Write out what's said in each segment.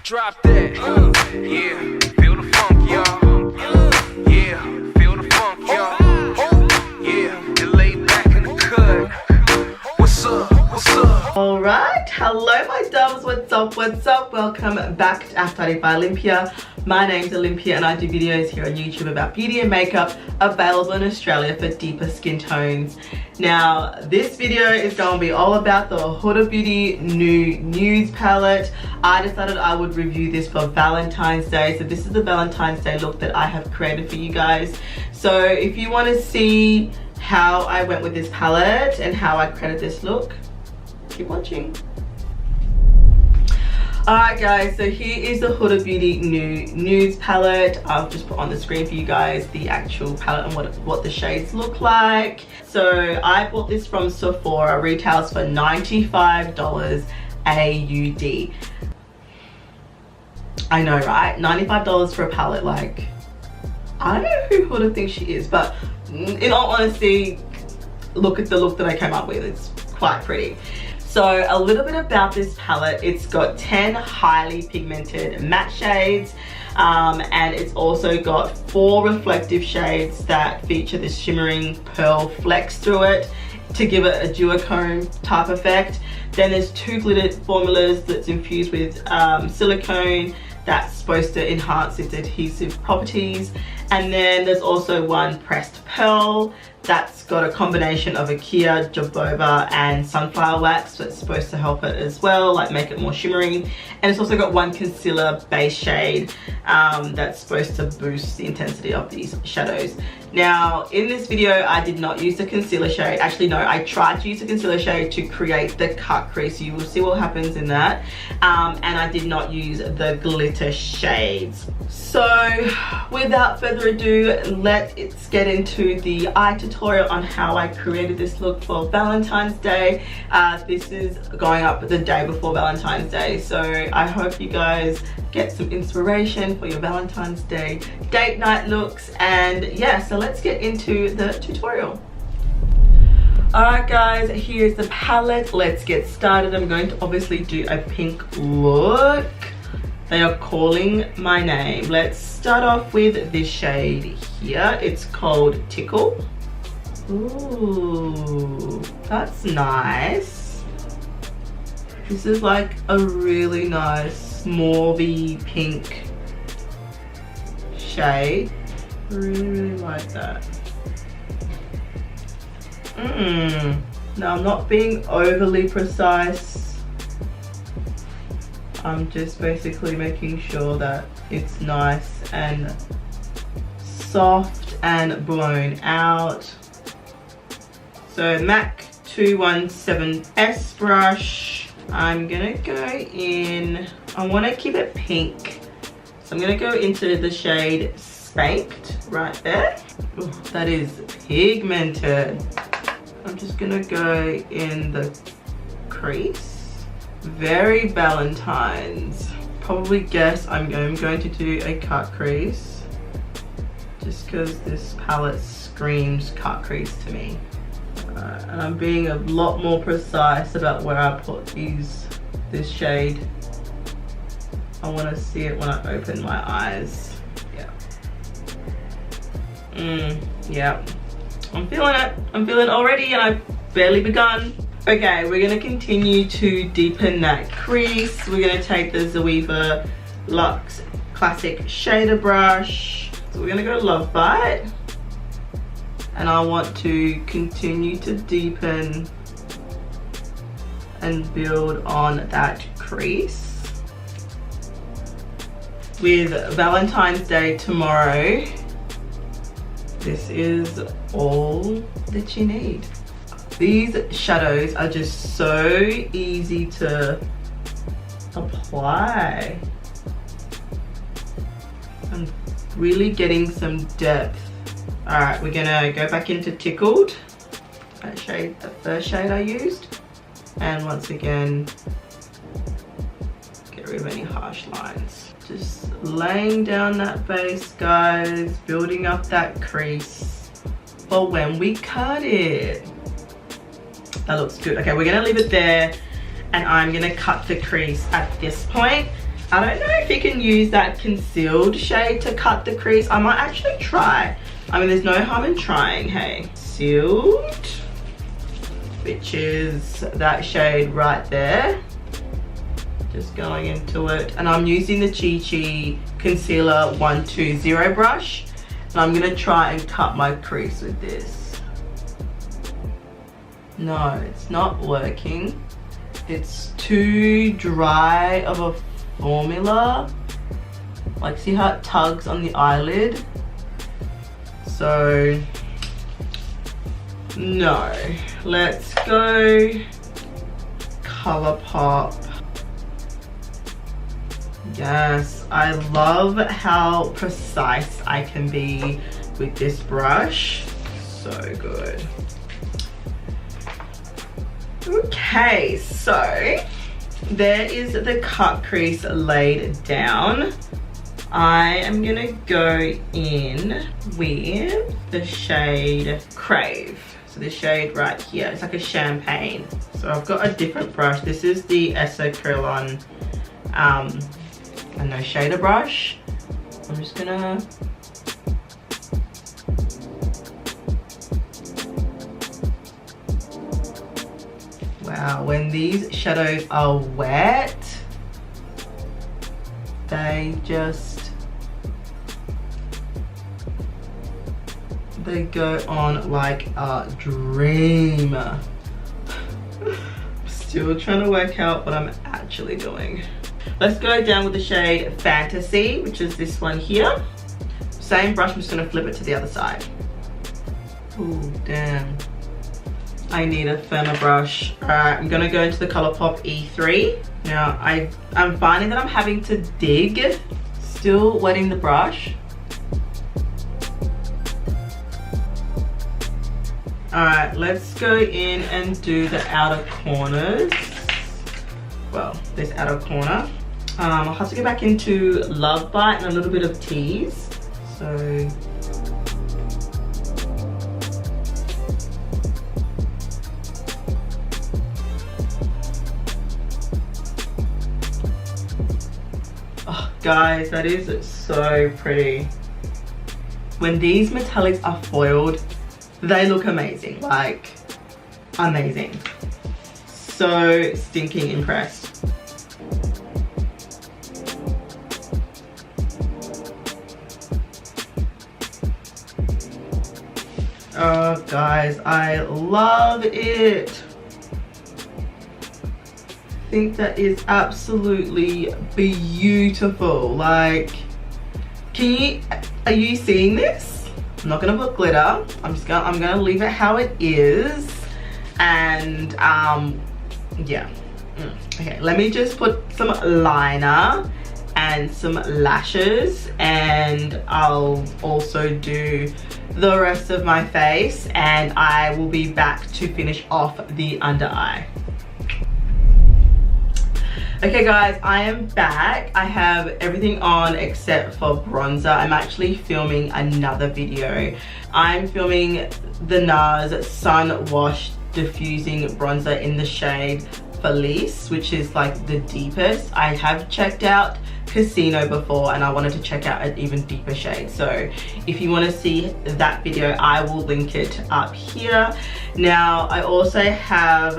Drop that. Yeah, feel the funk, y'all. Yeah, feel the funk, y'all. Yeah, they laid back in the cut. What's up? What's up? Alright, hello my doves, what's up, what's up? Welcome back to Aphrodite by Olympia. My name's Olympia and I do videos here on YouTube about beauty and makeup, available in Australia for deeper skin tones. Now, this video is going to be all about the Huda Beauty new nudes palette. I decided I would review this for Valentine's Day. So this is the Valentine's Day look that I have created for you guys. So if you want to see how I went with this palette and how I created this look, keep watching. Alright guys, so here is the Huda Beauty new nudes palette. I'll just put on the screen for you guys the actual palette and what the shades look like. So I bought this from Sephora, retails for $95 AUD. I know, right? $95 for a palette, like, I don't know who Huda thinks she is, but in all honesty, look at the look that I came up with. It's quite pretty. So a little bit about this palette, it's got 10 highly pigmented matte shades, and it's also got 4 reflective shades that feature this shimmering pearl flecks through it to give it a duochrome type effect. Then there's 2 glittered formulas that's infused with silicone that's supposed to enhance its adhesive properties. And then there's also 1 pressed pearl that's got a combination of Akia, jojoba and sunflower wax that's supposed to help it as well, like make it more shimmery. And it's also got 1 concealer base shade that's supposed to boost the intensity of these shadows. Now in this video I did not use the concealer shade. Actually no, I tried to use the concealer shade to create the cut crease. You will see what happens in that. And I did not use the glitter shades. So without further ado, let's get into the eye tutorial on how I created this look for Valentine's Day. This is going up the day before Valentine's Day, so I hope you guys get some inspiration for your Valentine's Day date night looks. And yeah, so let's get into the tutorial. Alright guys, here's the palette. Let's get started. I'm going to obviously do a pink look. They are calling my name. Let's start off with this shade here. It's called Tickle. Ooh, that's nice. This is like a really nice mauvey pink shade. Really like that. Now I'm not being overly precise. I'm just basically making sure that it's nice and soft and blown out. So MAC 217S brush. I'm gonna go in, I wanna keep it pink. So I'm gonna go into the shade Spanked right there. Ooh, that is pigmented. I'm just gonna go in the crease. Very Valentines. Probably guess I'm going to do a cut crease just because this palette screams cut crease to me. And I'm being a lot more precise about where I put this shade. I want to see it when I open my eyes. Yeah. Yeah. I'm feeling it. I'm feeling it already and I've barely begun. Okay, we're gonna continue to deepen that crease. We're gonna take the Juvia Luxe Classic Shader Brush. So we're gonna go Lovebite. And I want to continue to deepen and build on that crease. With Valentine's Day tomorrow, this is all that you need. These shadows are just so easy to apply. I'm really getting some depth. Alright, we're gonna go back into Tickled, that shade, the first shade I used. And once again, get rid of any harsh lines. Just laying down that base, guys, building up that crease for when we cut it. That looks good. Okay, we're gonna leave it there and I'm gonna cut the crease at this point. I don't know if you can use that concealed shade to cut the crease. I might actually try. I mean, there's no harm in trying, hey. Concealed, which is that shade right there. Just going into it. And I'm using the Chi Chi Concealer 120 brush. And I'm gonna try and cut my crease with this. No, it's not working. It's too dry of a formula. Like, see how it tugs on the eyelid? So, no. Let's go ColourPop. Yes, I love how precise I can be with this brush. So good. Okay, so there is the cut crease laid down. I am gonna go in with the shade Crave. So the shade right here, it's like a champagne. So I've got a different brush. This is the Esacrylon no shader brush. I'm just gonna wow, when these shadows are wet, they go on like a dream. Still trying to work out what I'm actually doing. Let's go down with the shade Fantasy, which is this one here. Same brush, I'm just gonna flip it to the other side. Ooh, damn. I need a firmer brush. Alright, I'm gonna go into the ColourPop E3. Now, I'm finding that I'm having to dig. Still wetting the brush. Alright, let's go in and do the outer corners. Well, this outer corner. I'll have to go back into Lovebite and a little bit of Tease. So oh, guys, that is so pretty. When these metallics are foiled, they look amazing, like amazing. So stinking impressed. Oh guys, I love it. I think that is absolutely beautiful. Like, are you seeing this? I'm not gonna put glitter. I'm gonna leave it how it is. And yeah. Okay, let me just put some liner and some lashes, and I'll also do the rest of my face, and I will be back to finish off the under eye. Okay guys, I am back. I have everything on except for bronzer. I'm actually filming another video. I'm filming the NARS Sun Wash Diffusing Bronzer in the shade Falaises, which is like the deepest. I have checked out Casino before and I wanted to check out an even deeper shade, so if you want to see that video, I will link it up here. Now I also have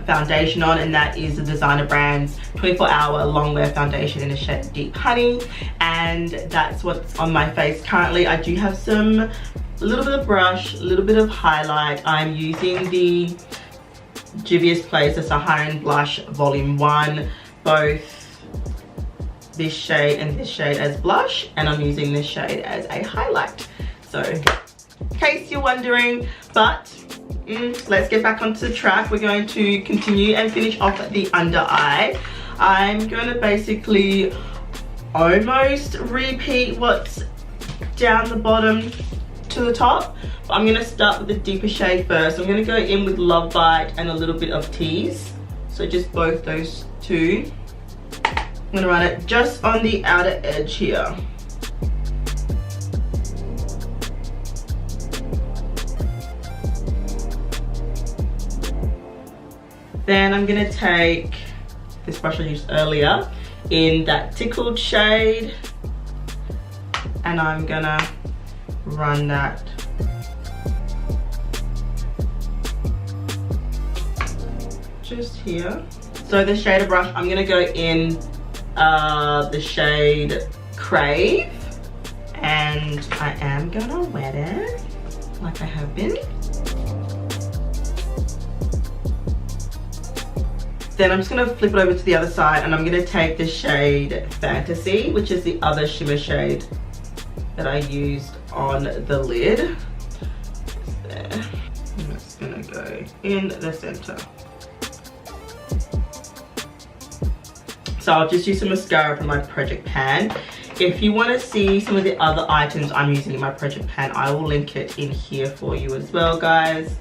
foundation on, and that is the designer brand's 24-hour Longwear foundation in the shade Deep Honey, and that's what's on my face currently. I do have a little bit of brush, a little bit of highlight. I'm using the Juvia's Place, the Saharan blush volume 1, both this shade and this shade as blush, and I'm using this shade as a highlight. So in case you're wondering, but let's get back onto the track. We're going to continue and finish off the under eye. I'm going to basically almost repeat what's down the bottom to the top, but I'm going to start with the deeper shade first. I'm going to go in with Lovebite and a little bit of Tease, so just both those two. I'm going to run it just on the outer edge here. Then I'm going to take this brush I used earlier in that Tickled shade, and I'm gonna run that just here. So the shader brush, I'm gonna go in the shade Crave, and I am gonna wet it like I have been. Then I'm just gonna flip it over to the other side, and I'm gonna take the shade Fantasy, which is the other shimmer shade that I used on the lid. Just there. I'm just gonna go in the center. So I'll just use some mascara from my project pan. If you want to see some of the other items I'm using in my project pan, I will link it in here for you as well, guys.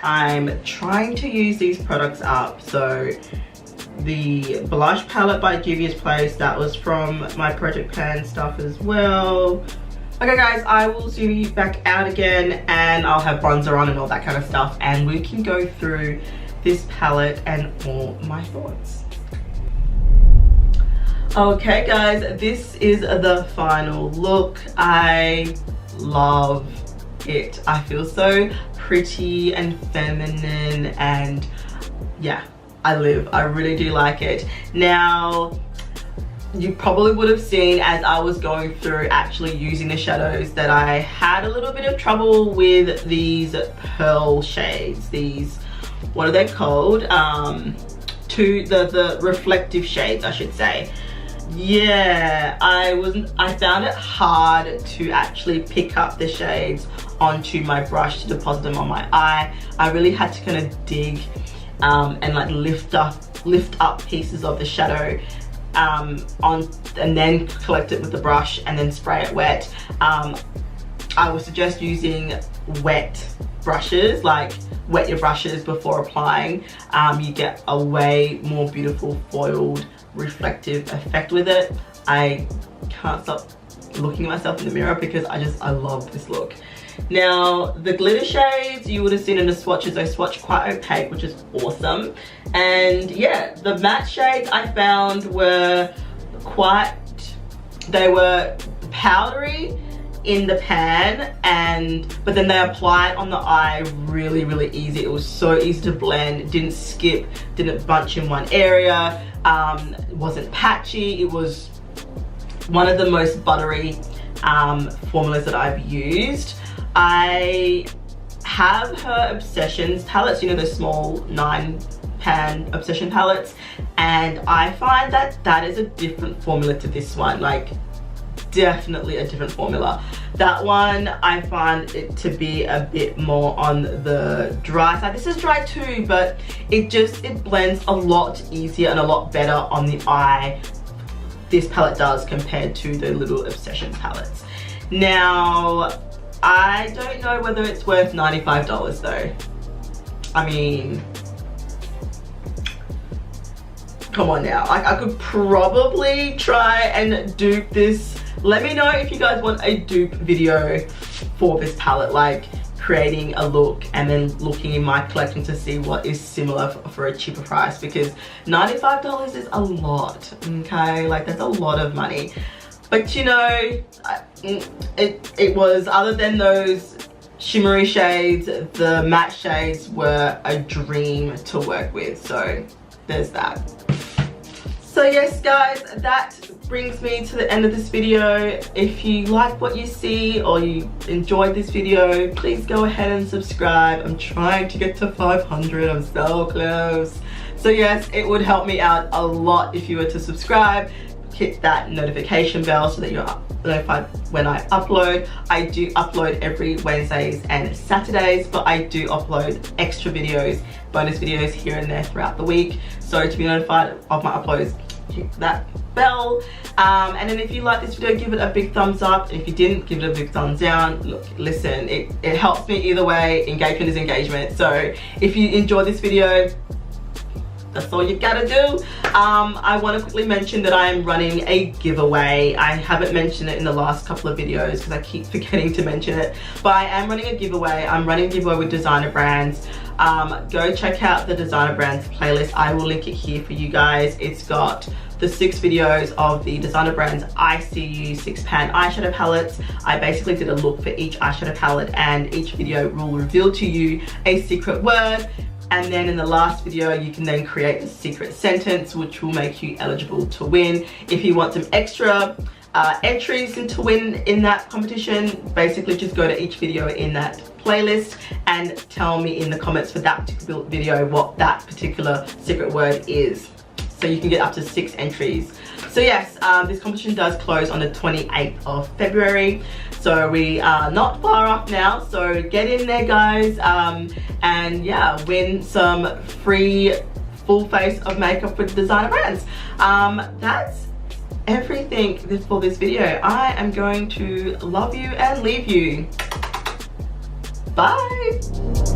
I'm trying to use these products up. So the blush palette by Juvia's Place, that was from my project pan stuff as well. Okay guys, I will zoom you back out again, and I'll have bronzer on and all that kind of stuff, and we can go through this palette and all my thoughts. Okay guys, this is the final look. I love it. I feel so pretty and feminine, and yeah, I really do like it. Now, you probably would have seen as I was going through actually using the shadows that I had a little bit of trouble with these pearl shades. These, what are they called? The reflective shades, I should say. Yeah, I found it hard to actually pick up the shades onto my brush to deposit them on my eye. I really had to kind of dig and like lift up pieces of the shadow and then collect it with the brush and then spray it wet. I would suggest using wet brushes, like wet your brushes before applying. You get a way more beautiful foiled reflective effect with it. I can't stop looking at myself in the mirror because I love this look. Now the glitter shades, you would have seen in the swatches, they swatch quite opaque, which is awesome. And yeah, the matte shades I found were they were powdery in the pan, but then they applied on the eye really easy. It was so easy to blend, didn't skip, didn't bunch in one area, wasn't patchy. It was one of the most buttery formulas that I've used. I have her Obsessions palettes, you know, the small 9-pan Obsession palettes, and I find that that is a different formula to this one. Like, definitely a different formula. That one I find it to be a bit more on the dry side. This is dry too, but it blends a lot easier and a lot better on the eye, this palette does, compared to the little Obsession palettes. Now, I don't know whether it's worth $95 though. I mean, come on now. I could probably try and dupe this. Let me know if you guys want a dupe video for this palette, like creating a look and then looking in my collection to see what is similar for a cheaper price, because $95 is a lot, okay? Like, that's a lot of money. But you know, it was, other than those shimmery shades, the matte shades were a dream to work with, so there's that. So yes guys, that brings me to the end of this video. If you like what you see or you enjoyed this video, please go ahead and subscribe. I'm trying to get to 500, I'm so close. So yes, it would help me out a lot if you were to subscribe. Hit that notification bell so that you're notified when I upload. I do upload every Wednesdays and Saturdays, but I do upload extra videos, bonus videos here and there throughout the week. So to be notified of my uploads, hit that bell. And then if you like this video, give it a big thumbs up. If you didn't, give it a big thumbs down. Look, listen, it helps me either way. Engagement is engagement. So if you enjoyed this video, That's all you gotta do. I want to quickly mention that I am running a giveaway. I haven't mentioned it in the last couple of videos because I keep forgetting to mention it, but I am running a giveaway. I'm running a giveaway with designer brands. Go check out the designer brands playlist. I will link it here for you guys. It's got the 6 videos of the designer brands ICU 6-pan eyeshadow palettes. I basically did a look for each eyeshadow palette, and each video will reveal to you a secret word, and then in the last video you can then create the secret sentence, which will make you eligible to win. If you want some extra entries to win in that competition, basically just go to each video in that playlist and tell me in the comments for that particular video what that particular secret word is. So you can get up to 6 entries. So yes, this competition does close on the 28th of February. So we are not far off now. So get in there, guys, and yeah, win some free full face of makeup with designer brands. That's everything for this video. I am going to love you and leave you. Bye.